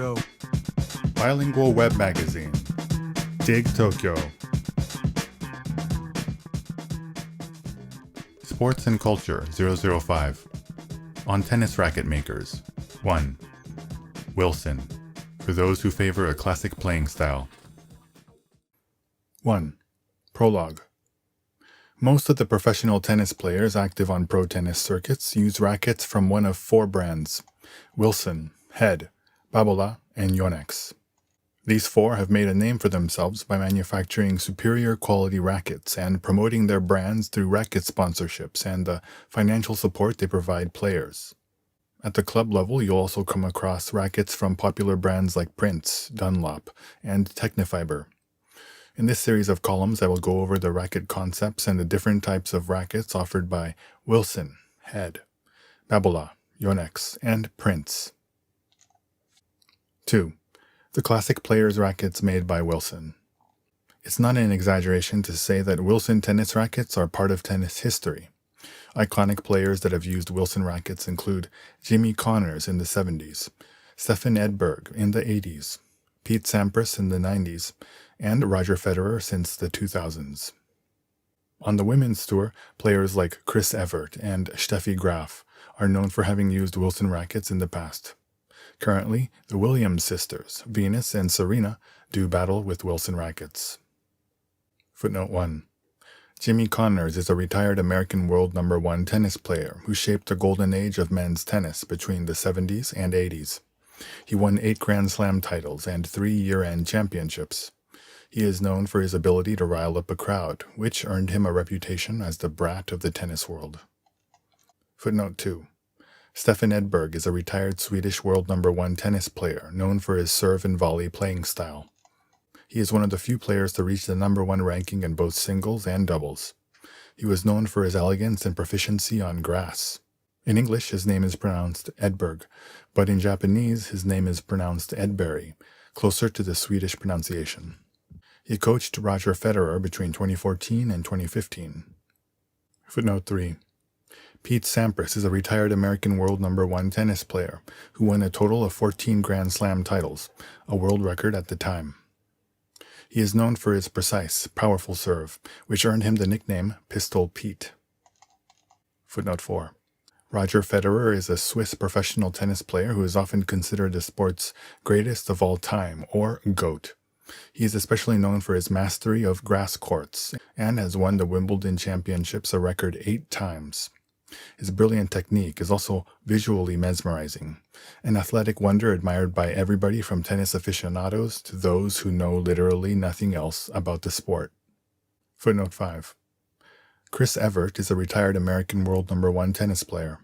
Tokyo. Bilingual web magazine. Dig Tokyo. Sports and Culture 005. On tennis racket makers. 1. Wilson. For those who favor a classic playing style. 1. Prologue. Most of the professional tennis players active on pro tennis circuits use rackets from one of 4 brands: Wilson, Head, Babolat, and Yonex. These 4 have made a name for themselves by manufacturing superior quality rackets and promoting their brands through racket sponsorships and the financial support they provide players. At the club level, you'll also come across rackets from popular brands like Prince, Dunlop, and Technifiber. In this series of columns, I will go over the racket concepts and the different types of rackets offered by Wilson, Head, Babolat, Yonex, and Prince. 2. The classic players' rackets made by Wilson. It's not an exaggeration to say that Wilson tennis rackets are part of tennis history. Iconic players that have used Wilson rackets include Jimmy Connors in the 70s, Stefan Edberg in the 80s, Pete Sampras in the 90s, and Roger Federer since the 2000s. On the women's tour, players like Chris Evert and Steffi Graf are known for having used Wilson rackets in the past. Currently, the Williams sisters, Venus and Serena, do battle with Wilson rackets. Footnote 1. Jimmy Connors is a retired American world number 1 tennis player who shaped the golden age of men's tennis between the 70s and 80s. He won 8 Grand Slam titles and 3 year-end championships. He is known for his ability to rile up a crowd, which earned him a reputation as the brat of the tennis world. Footnote 2. Stefan Edberg is a retired Swedish world number 1 tennis player known for his serve and volley playing style. He is one of the few players to reach the number 1 ranking in both singles and doubles. He was known for his elegance and proficiency on grass. In English, his name is pronounced Edberg, but in Japanese, his name is pronounced Edberg, closer to the Swedish pronunciation. He coached Roger Federer between 2014 and 2015. Footnote 3. Pete Sampras is a retired American world number 1 tennis player who won a total of 14 Grand Slam titles, a world record at the time. He is known for his precise, powerful serve, which earned him the nickname Pistol Pete. Footnote 4. Roger Federer is a Swiss professional tennis player who is often considered the sport's greatest of all time, or GOAT. He is especially known for his mastery of grass courts and has won the Wimbledon Championships a record 8 times. His brilliant technique is also visually mesmerizing, an athletic wonder admired by everybody from tennis aficionados to those who know literally nothing else about the sport. Footnote 5. Chris Evert is a retired American world number 1 tennis player.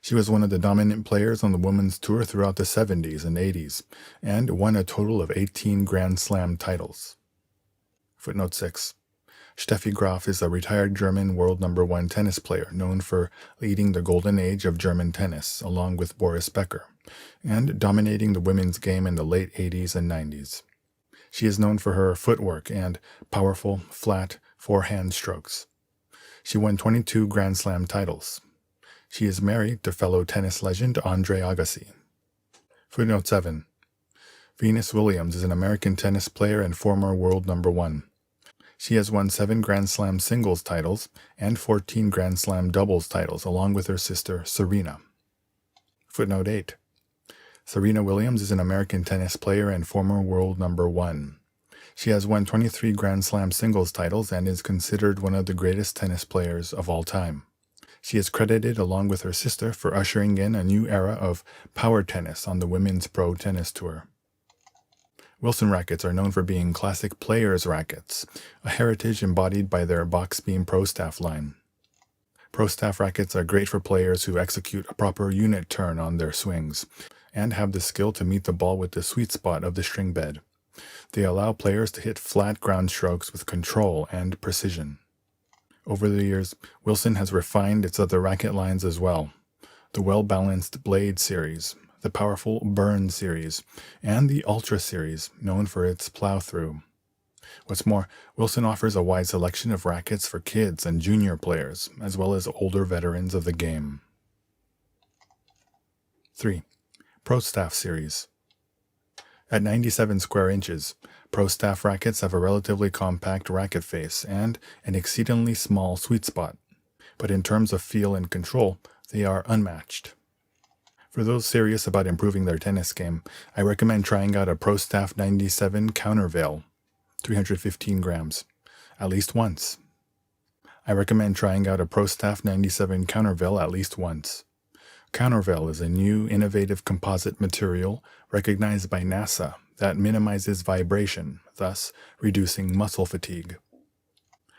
She was one of the dominant players on the women's tour throughout the 70s and 80s, and won a total of 18 Grand Slam titles. Footnote 6. Steffi Graf is a retired German world number 1 tennis player known for leading the golden age of German tennis along with Boris Becker, and dominating the women's game in the late 80s and 90s. She is known for her footwork and powerful, flat, forehand strokes. She won 22 Grand Slam titles. She is married to fellow tennis legend Andre Agassi. Footnote 7. Venus Williams is an American tennis player and former world number 1. She has won 7 Grand Slam singles titles and 14 Grand Slam doubles titles along with her sister Serena. Footnote 8. Serena Williams is an American tennis player and former world number 1. She has won 23 Grand Slam singles titles and is considered one of the greatest tennis players of all time. She is credited along with her sister for ushering in a new era of power tennis on the women's pro tennis tour. Wilson rackets are known for being classic players' rackets, a heritage embodied by their box beam Pro Staff line. Pro Staff rackets are great for players who execute a proper unit turn on their swings and have the skill to meet the ball with the sweet spot of the string bed. They allow players to hit flat ground strokes with control and precision. Over the years, Wilson has refined its other racket lines as well. The well-balanced Blade series, the powerful Burn series, and the Ultra series, known for its plow-through. What's more, Wilson offers a wide selection of rackets for kids and junior players, as well as older veterans of the game. 3. Pro Staff Series. At 97 square inches, Pro Staff rackets have a relatively compact racket face and an exceedingly small sweet spot, but in terms of feel and control, they are unmatched. For those serious about improving their tennis game, I recommend trying out a Pro Staff 97 countervail, 315 grams, at least once. I recommend trying out a Pro Staff 97 countervail at least once. Countervail is a new, innovative composite material recognized by NASA that minimizes vibration, thus reducing muscle fatigue.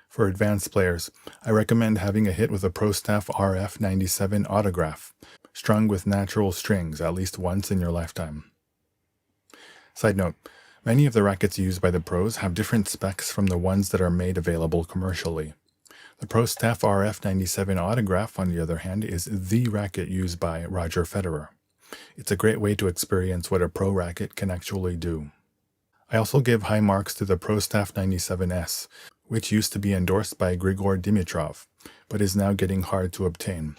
For advanced players, I recommend having a hit with a Pro Staff RF 97 autograph, strung with natural strings at least once in your lifetime. Side note, many of the rackets used by the pros have different specs from the ones that are made available commercially. The Pro Staff RF 97 autograph, on the other hand, is the racket used by Roger Federer. It's a great way to experience what a pro racket can actually do. I also give high marks to the Pro Staff 97S, which used to be endorsed by Grigor Dimitrov, but is now getting hard to obtain.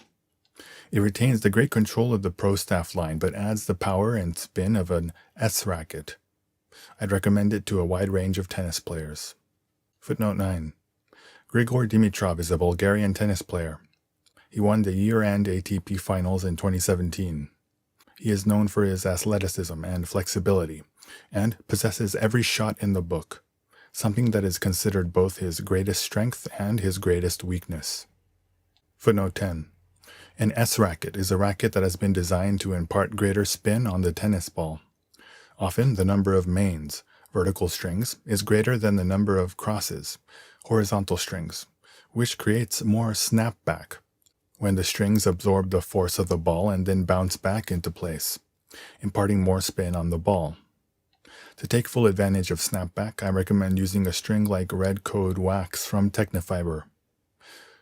It retains the great control of the Pro Staff line, but adds the power and spin of an S racket. I'd recommend it to a wide range of tennis players. Footnote 9. Grigor Dimitrov is a Bulgarian tennis player. He won the year-end ATP finals in 2017. He is known for his athleticism and flexibility, and possesses every shot in the book, something that is considered both his greatest strength and his greatest weakness. Footnote 10. An S racket is a racket that has been designed to impart greater spin on the tennis ball. Often, the number of mains, vertical strings, is greater than the number of crosses, horizontal strings, which creates more snapback, when the strings absorb the force of the ball and then bounce back into place, imparting more spin on the ball. To take full advantage of snapback, I recommend using a string like Red Code Wax from Technifiber.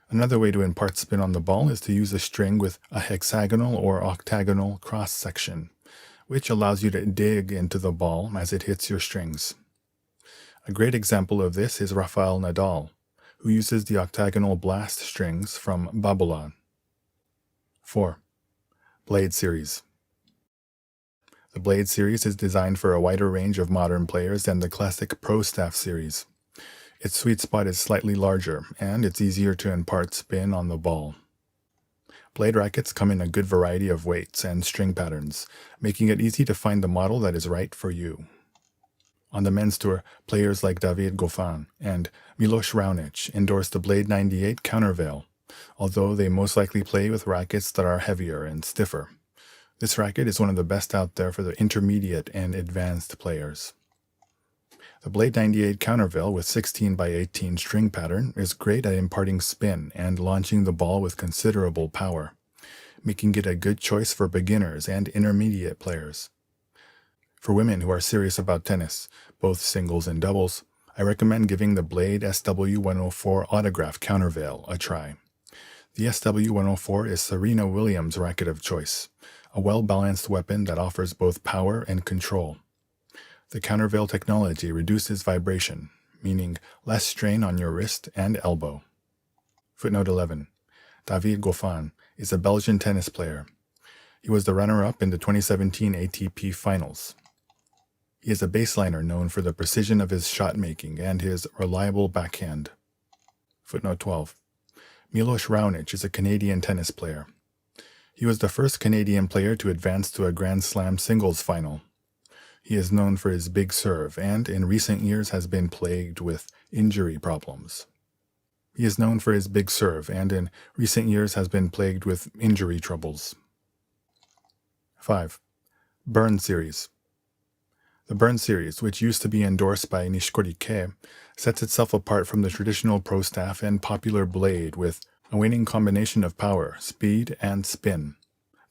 Another way to impart spin on the ball is to use a string with a hexagonal or octagonal cross-section, which allows you to dig into the ball as it hits your strings. A great example of this is Rafael Nadal, who uses the octagonal blast strings from Babylon. 4. Blade Series. The Blade Series is designed for a wider range of modern players than the classic Pro Staff series. Its sweet spot is slightly larger, and it's easier to impart spin on the ball. Blade rackets come in a good variety of weights and string patterns, making it easy to find the model that is right for you. On the men's tour, players like David Goffin and Milos Raonic endorse the Blade 98 countervail, although they most likely play with rackets that are heavier and stiffer. This racket is one of the best out there for the intermediate and advanced players. The Blade 98 countervail with 16 by 18 string pattern is great at imparting spin and launching the ball with considerable power, making it a good choice for beginners and intermediate players. For women who are serious about tennis, both singles and doubles, I recommend giving the Blade SW104 Autograph Countervail a try. The SW104 is Serena Williams' racket of choice, a well-balanced weapon that offers both power and control. The countervail technology reduces vibration, meaning less strain on your wrist and elbow. Footnote 11. David Goffin is a Belgian tennis player. He was the runner-up in the 2017 ATP Finals. He is a baseliner known for the precision of his shot-making and his reliable backhand. Footnote 12. Milos Raonic is a Canadian tennis player. He was the first Canadian player to advance to a Grand Slam singles final. He is known for his big serve and, in recent years, has been plagued with injury problems. 5. Burn Series. The Burn Series, which used to be endorsed by Nishikori Kei, sets itself apart from the traditional Pro Staff and popular Blade with a winning combination of power, speed, and spin.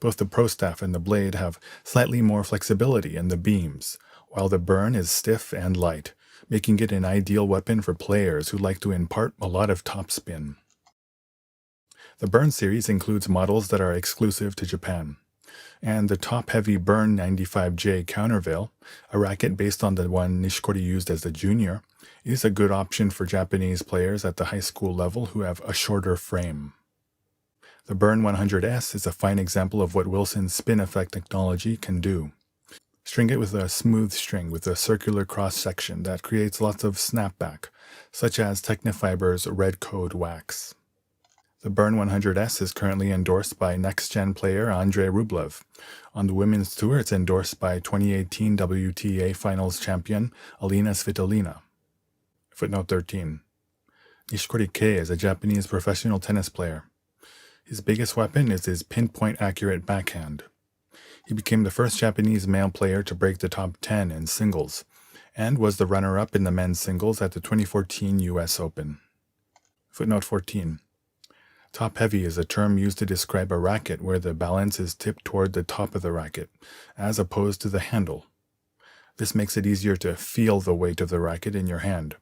Both the Pro Staff and the Blade have slightly more flexibility in the beams, while the Burn is stiff and light, making it an ideal weapon for players who like to impart a lot of topspin. The Burn series includes models that are exclusive to Japan, and the top-heavy Burn 95J countervail, a racket based on the one Nishikori used as the junior, is a good option for Japanese players at the high school level who have a shorter frame. The Burn 100S is a fine example of what Wilson's spin effect technology can do. String it with a smooth string with a circular cross-section that creates lots of snapback, such as Technifiber's Red Code wax. The Burn 100S is currently endorsed by next-gen player Andrei Rublev. On the women's tour, it's endorsed by 2018 WTA Finals champion Alina Svitolina. Footnote 13. Nishikori Kei is a Japanese professional tennis player. His biggest weapon is his pinpoint-accurate backhand. He became the first Japanese male player to break the top 10 in singles, and was the runner-up in the men's singles at the 2014 US Open. Footnote 14. Top-heavy is a term used to describe a racket where the balance is tipped toward the top of the racket, as opposed to the handle. This makes it easier to feel the weight of the racket in your hand,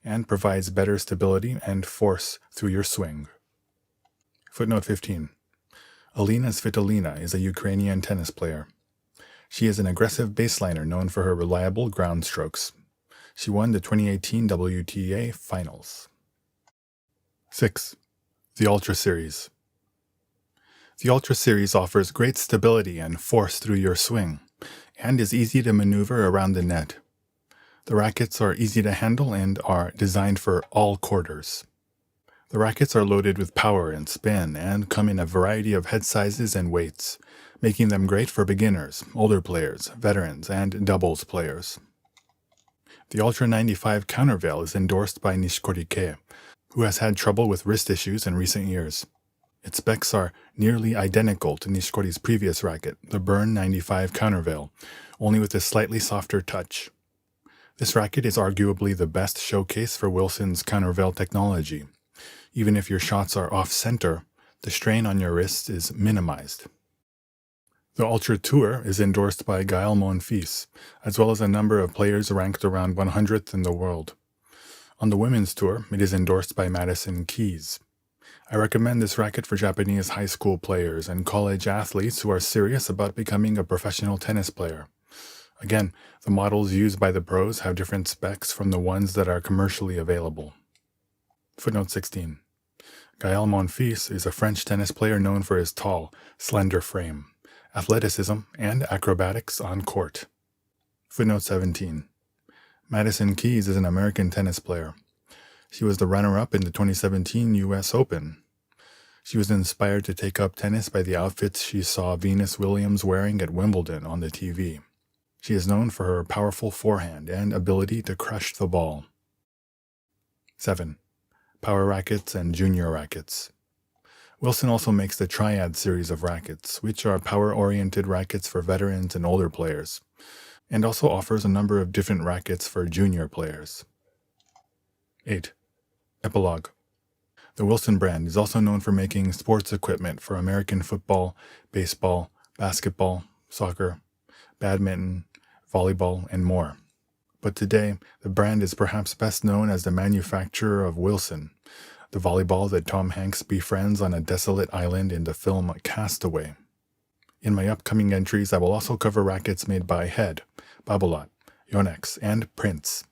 and provides better stability and force through your swing. Footnote 15. Alina Svitolina is a Ukrainian tennis player. She is an aggressive baseliner known for her reliable ground strokes. She won the 2018 WTA Finals. 6. The Ultra Series. The Ultra Series offers great stability and force through your swing, and is easy to maneuver around the net. The rackets are easy to handle and are designed for all quarters. The rackets are loaded with power and spin and come in a variety of head sizes and weights, making them great for beginners, older players, veterans, and doubles players. The Ultra 95 countervail is endorsed by Nishikori Kei, who has had trouble with wrist issues in recent years. Its specs are nearly identical to Nishikori's previous racket, the Burn 95 countervail, only with a slightly softer touch. This racket is arguably the best showcase for Wilson's countervail technology. Even if your shots are off-center, the strain on your wrists is minimized. The Ultra Tour is endorsed by Gael Monfils, as well as a number of players ranked around 100th in the world. On the women's tour, it is endorsed by Madison Keys. I recommend this racket for Japanese high school players and college athletes who are serious about becoming a professional tennis player. Again, the models used by the pros have different specs from the ones that are commercially available. Footnote 16. Gael Monfils is a French tennis player known for his tall, slender frame, athleticism, and acrobatics on court. Footnote 17. Madison Keys is an American tennis player. She was the runner-up in the 2017 US Open. She was inspired to take up tennis by the outfits she saw Venus Williams wearing at Wimbledon on the TV. She is known for her powerful forehand and ability to crush the ball. 7. Power Rackets and Junior Rackets. Wilson also makes the Triad series of rackets, which are power-oriented rackets for veterans and older players, and also offers a number of different rackets for junior players. 8. Epilogue. The Wilson brand is also known for making sports equipment for American football, baseball, basketball, soccer, badminton, volleyball, and more. But today, the brand is perhaps best known as the manufacturer of Wilson, the volleyball that Tom Hanks befriends on a desolate island in the film Castaway. In my upcoming entries, I will also cover rackets made by Head, Babolat, Yonex, and Prince.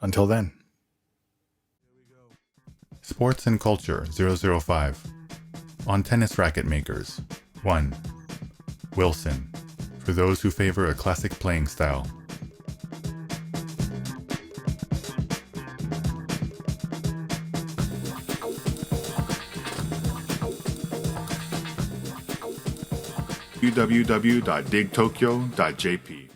Until then. Sports and Culture 005. On tennis racket makers. 1. Wilson, for those who favor a classic playing style. www.digtokyo.jp